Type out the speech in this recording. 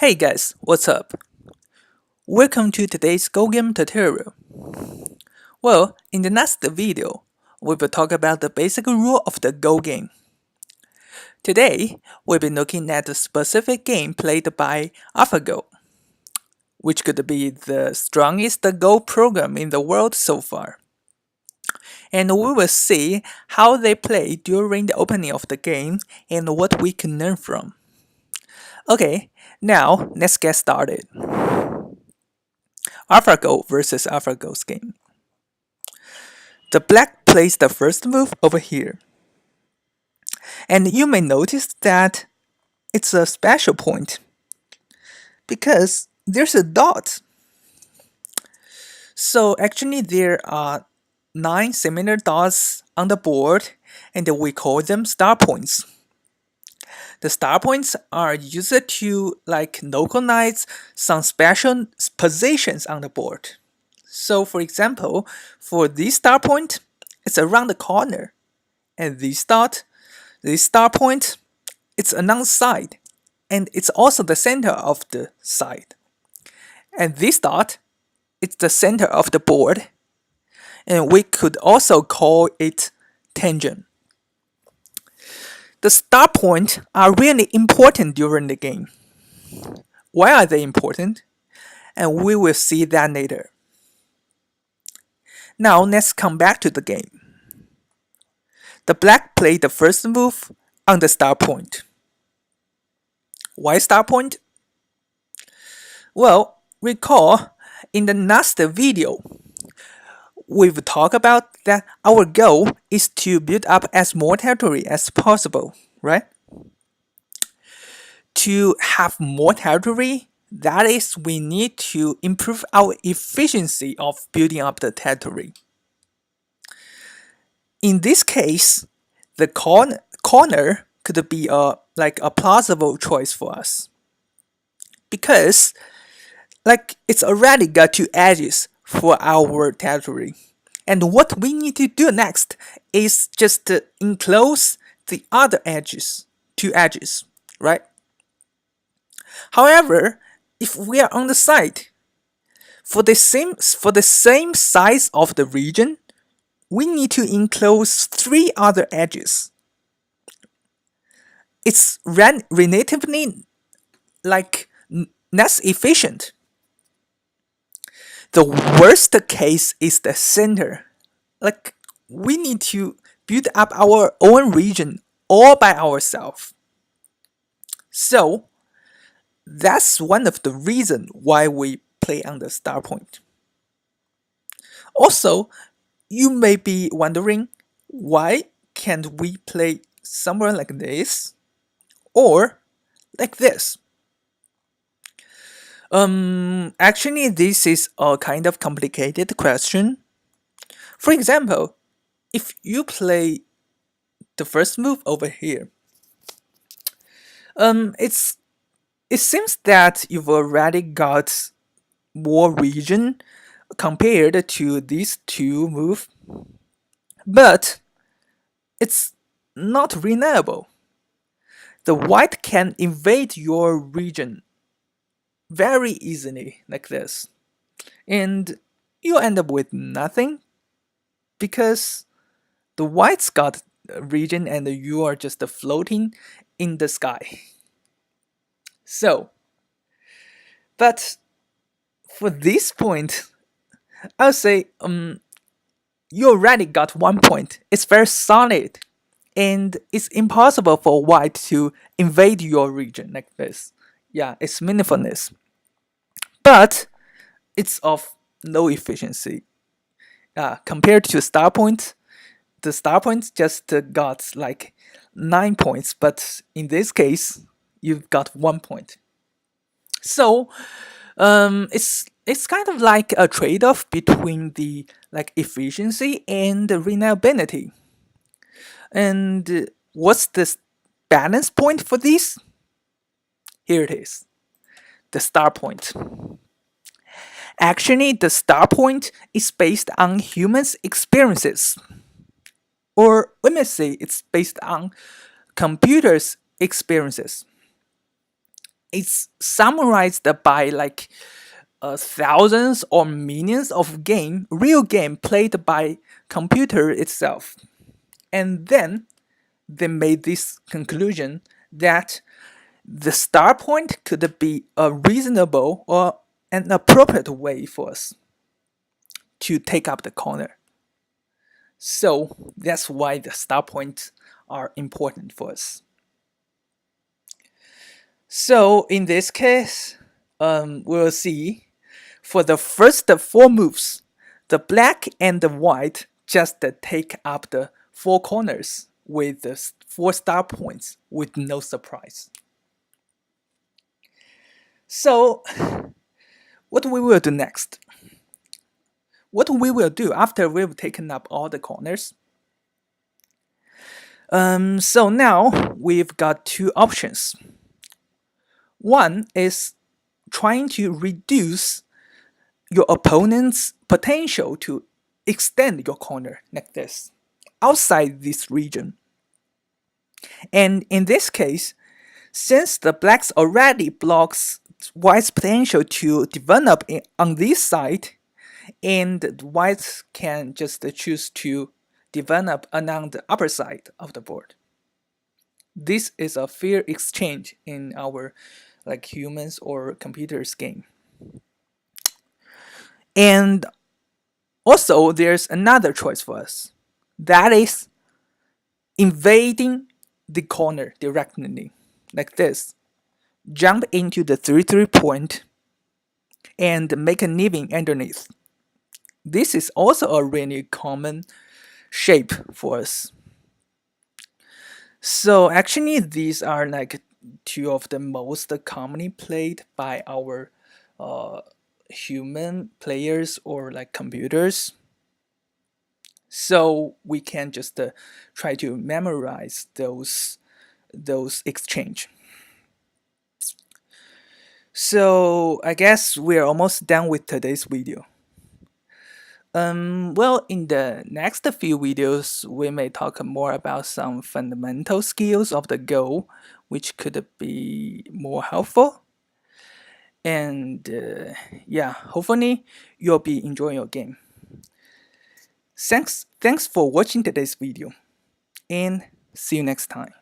Hey guys, what's up? Welcome to today's Go Game tutorial. Well, in the next video, we will talk about the basic rule of the Go game. Today, we'll be looking at a specific game played by AlphaGo, which could be the strongest Go program in the world so far. And we will see how they play during the opening of the game and what we can learn from. Okay, now let's get started. AlphaGo versus AlphaGo's game. The black plays the first move over here. And you may notice that it's a special point because there's a dot. So actually there are 9 similar dots on the board and we call them star points. The star points are used to localize some special positions on the board. So for example, for this star point, it's around the corner. And this star point, it's along the side. And it's also the center of the side. And this dot, it's the center of the board. And we could also call it tangent. The star points are really important during the game. Why are they important? And we will see that later. Now let's come back to the game. The black played the first move on the star point. Why star point? Well, recall in the last video, we've talked about that our goal is to build up as more territory as possible, right? To have more territory, that is, we need to improve our efficiency of building up the territory. In this case, the corner could be a plausible choice for us because it's already got 2 edges for our territory, and what we need to do next is just to enclose the other edges, 2 edges, right? However, if we are on the side, for the same size of the region, we need to enclose 3 other edges. It's relatively less efficient. The worst case is the center. We need to build up our own region all by ourselves. So that's one of the reasons why we play on the star point. Also, you may be wondering, why can't we play somewhere like this or like this? Actually, this is a kind of complicated question. For example, if you play the first move over here, it seems that you've already got more region compared to these 2 moves, but it's not reliable. The white can invade your region very easily like this, and you end up with nothing because the white's got a region and you are just floating in the sky. So, but for this point, I'll say you already got 1 point. It's very solid, and it's impossible for white to invade your region like this. Yeah, it's meaningfulness, but it's of low efficiency. Compared to star point, the star point just got 9 points, but in this case, you've got 1 point. So it's kind of like a trade-off between the efficiency and the reliability. And what's the balance point for this? Here it is, the star point. Actually, the star point is based on humans' experiences, or let me say it's based on computers' experiences. It's summarized by like thousands or millions of real game played by computer itself. And then they made this conclusion that the start point could be a reasonable or an appropriate way for us to take up the corner. So that's why the start points are important for us. So in this case, we'll see for the first four moves, the black and the white just take up the four corners with the four start points with no surprise. So what we will do next? What we will do after we've taken up all the corners? So now we've got two options. One is trying to reduce your opponent's potential to extend your corner like this, outside this region. And in this case, since the blacks already blocks white's potential to develop on this side, and the whites can just choose to develop along the upper side of the board. This is a fair exchange in our like humans or computers game. And also there's another choice for us. That is invading the corner directly, like this. Jump into the 3-3 point and make a living underneath. This is also a really common shape for us. So actually these are like two of the most commonly played by our human players or like computers. So we can just try to memorize those exchange. So I guess we're almost done with today's video. Well, in the next few videos, we may talk more about some fundamental skills of the Go, which could be more helpful. And yeah, hopefully you'll be enjoying your game. Thanks for watching today's video, and see you next time.